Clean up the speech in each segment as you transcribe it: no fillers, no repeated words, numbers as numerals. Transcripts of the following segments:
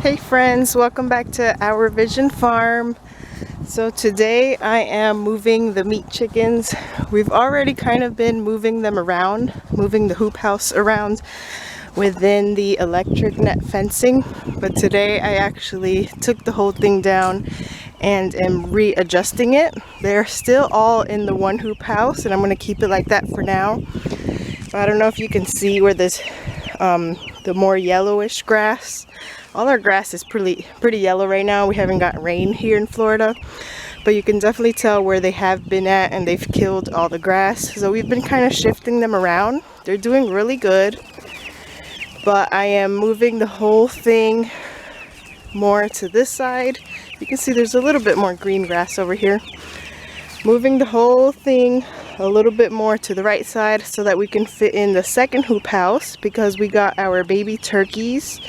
Hey friends, welcome back to Our Vision Farm. So today I am moving the meat chickens. We've already kind of been moving them around, moving the hoop house around within the electric net fencing. But today I actually took the whole thing down and am readjusting it. They're still all in the one hoop house and I'm going to keep it like that for now. But I don't know if you can see where this the more yellowish grass. All our grass is pretty yellow right now. We haven't got rain here in Florida, but you can definitely tell where they have been at, and they've killed all the grass. So we've been kind of shifting them around. They're doing really good, but I am moving the whole thing more to this side. You can see there's a little bit more green grass over here. Moving the whole thing a little bit more to the right side so that we can fit in the second hoop house, because we got our baby turkeys.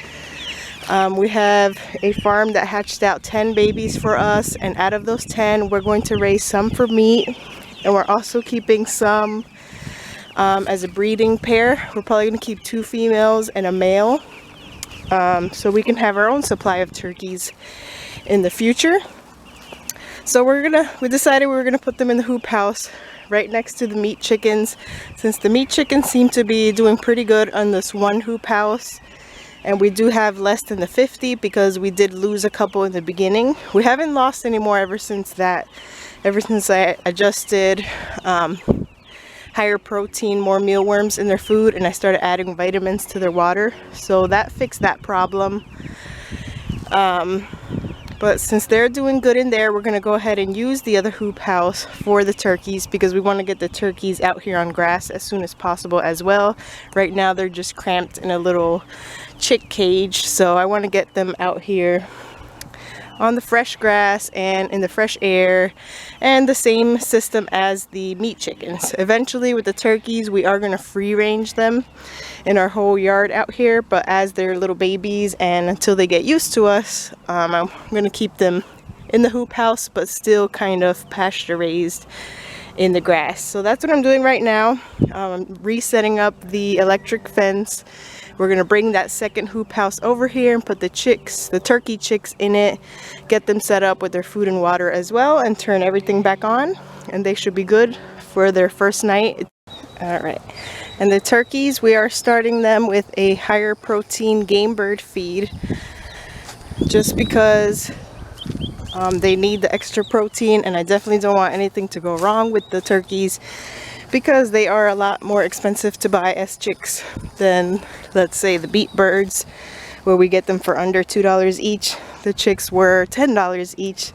We have a farm that hatched out 10 babies for us, and out of those 10 we're going to raise some for meat, and we're also keeping some as a breeding pair. We're probably going to keep 2 females and a male, so we can have our own supply of turkeys in the future. So we decided we were gonna put them in the hoop house right next to the meat chickens, since the meat chickens seem to be doing pretty good on this one hoop house, and we do have less than the 50 because we did lose a couple in the beginning. We haven't lost any more ever since I adjusted higher protein, more mealworms in their food, and I started adding vitamins to their water, so that fixed that problem. But since they're doing good in there, we're going to go ahead and use the other hoop house for the turkeys, because we want to get the turkeys out here on grass as soon as possible as well. Right now they're just cramped in a little chick cage, so I want to get them out here on the fresh grass and in the fresh air, and the same system as the meat chickens. Eventually with the turkeys we are going to free range them in our whole yard out here, but as they're little babies and until they get used to us, I'm going to keep them in the hoop house but still kind of pasture raised in the grass. So that's what I'm doing right now. I'm resetting up the electric fence. We're gonna bring that second hoop house over here and put the turkey chicks in it, get them set up with their food and water as well, and turn everything back on, and they should be good for their first night. All right, and the turkeys, we are starting them with a higher protein game bird feed, just because they need the extra protein, and I definitely don't want anything to go wrong with the turkeys, because they are a lot more expensive to buy as chicks than, let's say, the beat birds, where we get them for under $2 each. The chicks were $10 each.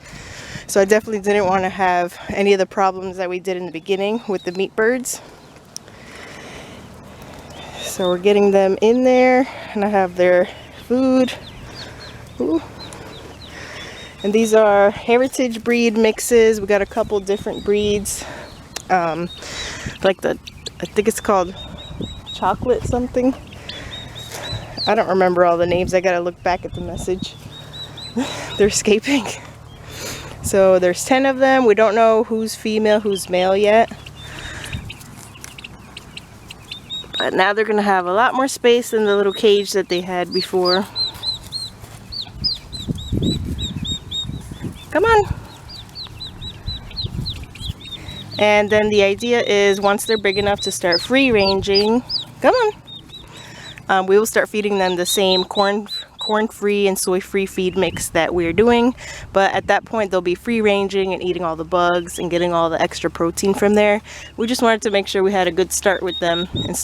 So I definitely didn't want to have any of the problems that we did in the beginning with the meat birds. So we're getting them in there, and I have their food. Ooh. And these are heritage breed mixes. We got a couple different breeds. Like I think it's called chocolate something. I don't remember all the names. I gotta look back at the message. They're escaping. So there's 10 of them. We don't know who's female, who's male yet. But now they're gonna have a lot more space in the little cage that they had before. Come on. And then the idea is, once they're big enough to start free ranging, we will start feeding them the same corn-free and soy-free feed mix that we're doing. But at that point they'll be free ranging and eating all the bugs and getting all the extra protein from there. We just wanted to make sure we had a good start with them, and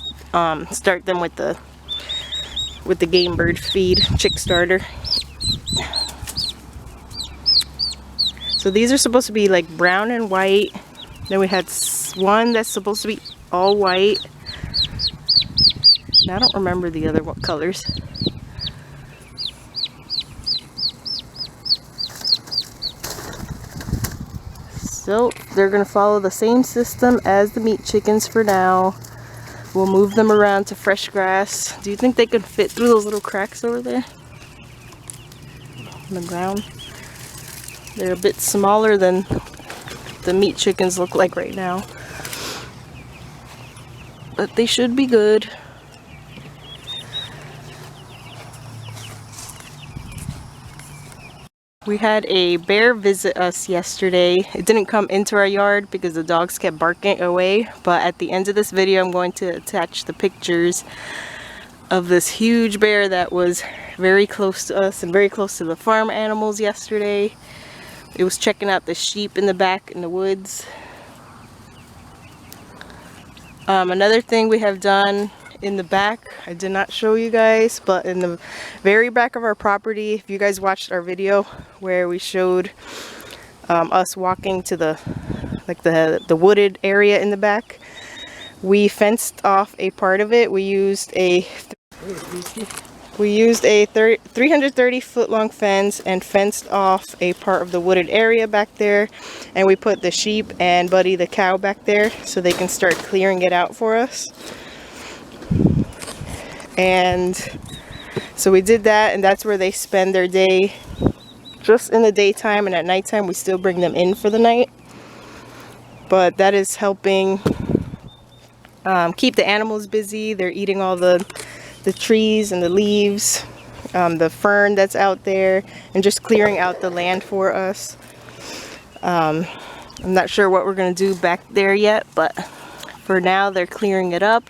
start them with the game bird feed chick starter. So these are supposed to be like brown and white. Then we had one that's supposed to be all white. I don't remember the other colors. So they're going to follow the same system as the meat chickens for now. We'll move them around to fresh grass. Do you think they could fit through those little cracks over there on the ground? They're a bit smaller than the meat chickens look like right now, but they should be good. We had a bear visit us yesterday. It didn't come into our yard because the dogs kept barking away, but at the end of this video I'm going to attach the pictures of this huge bear that was very close to us and very close to the farm animals yesterday. It was checking out the sheep in the back in the woods. Another thing we have done in the back, I did not show you guys, but in the very back of our property, if you guys watched our video where we showed us walking to the wooded area in the back, we fenced off a part of it. We used a 330 foot long fence and fenced off a part of the wooded area back there, and we put the sheep and Buddy the cow back there so they can start clearing it out for us. And so we did that, and that's where they spend their day, just in the daytime, and at nighttime we still bring them in for the night. But that is helping keep the animals busy. They're eating all the trees and the leaves, the fern that's out there, and just clearing out the land for us. I'm not sure what we're going to do back there yet, but for now they're clearing it up.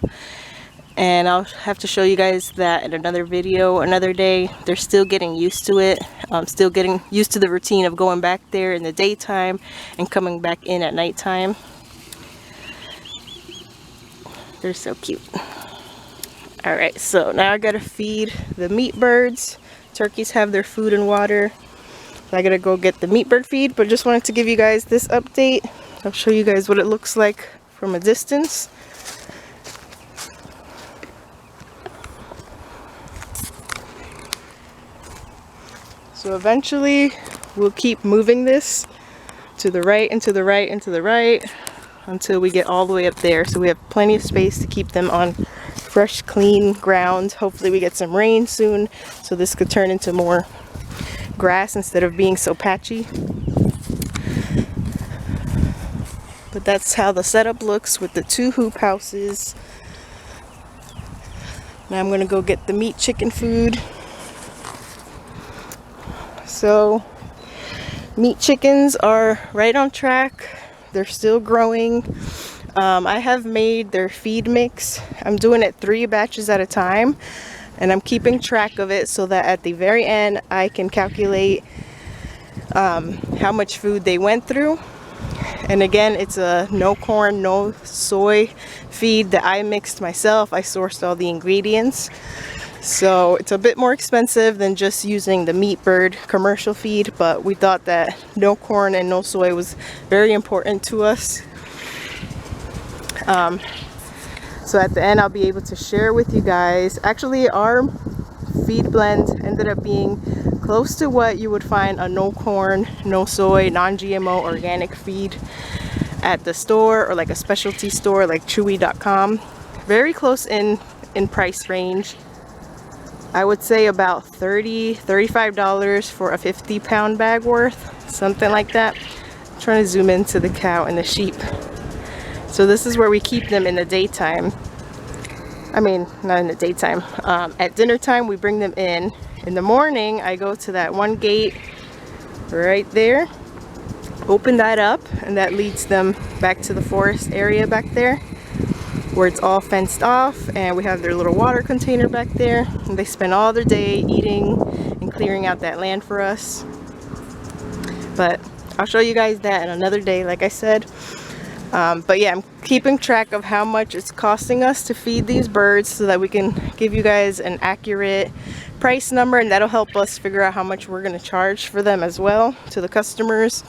And I'll have to show you guys that in another video, another day. They're still getting used to it. Still getting used to the routine of going back there in the daytime and coming back in at nighttime. They're so cute. Alright, so now I gotta feed the meat birds. Turkeys have their food and water. So I gotta go get the meat bird feed, but just wanted to give you guys this update. I'll show you guys what it looks like from a distance. So eventually we'll keep moving this to the right and to the right and to the right until we get all the way up there. So we have plenty of space to keep them on fresh, clean ground. Hopefully we get some rain soon so this could turn into more grass instead of being so patchy. But that's how the setup looks with the 2 hoop houses. Now I'm gonna go get the meat chicken food. So meat chickens are right on track. They're still growing. I have made their feed mix. I'm doing it 3 batches at a time, and I'm keeping track of it so that at the very end I can calculate how much food they went through. And again, it's a no corn, no soy feed that I mixed myself. I sourced all the ingredients. So it's a bit more expensive than just using the meat bird commercial feed, but we thought that no corn and no soy was very important to us. So at the end I'll be able to share with you guys. Actually, our feed blend ended up being close to what you would find a no corn, no soy, non-GMO organic feed at the store, or like a specialty store like chewy.com. Very close in price range. I would say about $35 for a 50-pound bag worth, something like that. I'm trying to zoom into the cow and the sheep. So this is where we keep them in the daytime. I mean, not in the daytime. At dinner time, we bring them in. In the morning, I go to that one gate right there, open that up, and that leads them back to the forest area back there, where it's all fenced off, and we have their little water container back there, and they spend all their day eating and clearing out that land for us. But I'll show you guys that in another day, like I said. But yeah, I'm keeping track of how much it's costing us to feed these birds so that we can give you guys an accurate price number, and that'll help us figure out how much we're going to charge for them as well to the customers.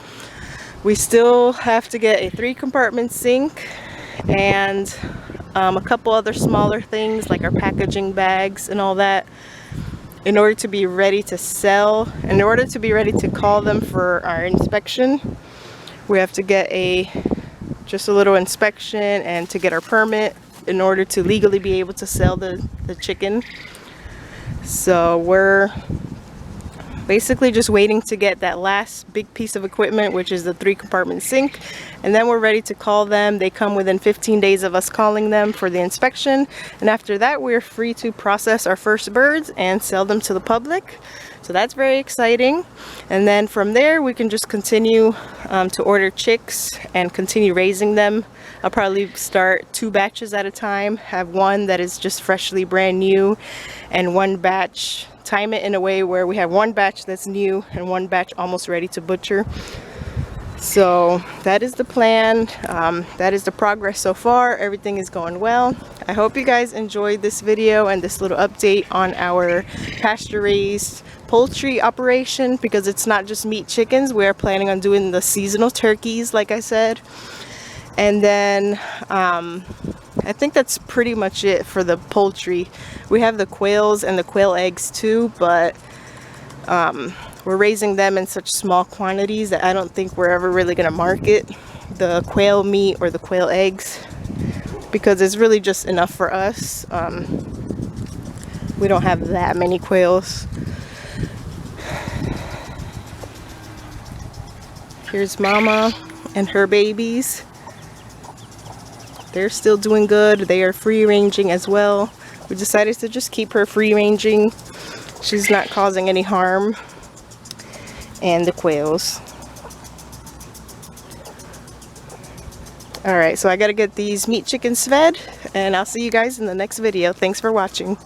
We still have to get a 3-compartment sink and a couple other smaller things like our packaging bags and all that in order to be ready to sell. In order to be ready to call them for our inspection, we have to get just a little inspection and to get our permit in order to legally be able to sell the chicken. So we're basically just waiting to get that last big piece of equipment, which is the 3-compartment sink, and then we're ready to call them. They come within 15 days of us calling them for the inspection, and after that we're free to process our first birds and sell them to the public. So that's very exciting. And then from there we can just continue to order chicks and continue raising them. I'll probably start 2 batches at a time, have one that is just freshly brand new and one batch, time it in a way where we have 1 batch that's new and 1 batch almost ready to butcher. So that is the plan. That is the progress so far. Everything is going well. I hope you guys enjoyed this video and this little update on our pasture raised poultry operation, because it's not just meat chickens. We're planning on doing the seasonal turkeys, like I said. And then I think that's pretty much it for the poultry. We have the quails and the quail eggs too, but we're raising them in such small quantities that I don't think we're ever really going to market the quail meat or the quail eggs, because it's really just enough for us. We don't have that many quails. Here's Mama and her babies. They're still doing good. They are free ranging as well. We decided to just keep her free ranging. She's not causing any harm. And the quails. Alright, so I gotta get these meat chickens fed, and I'll see you guys in the next video. Thanks for watching.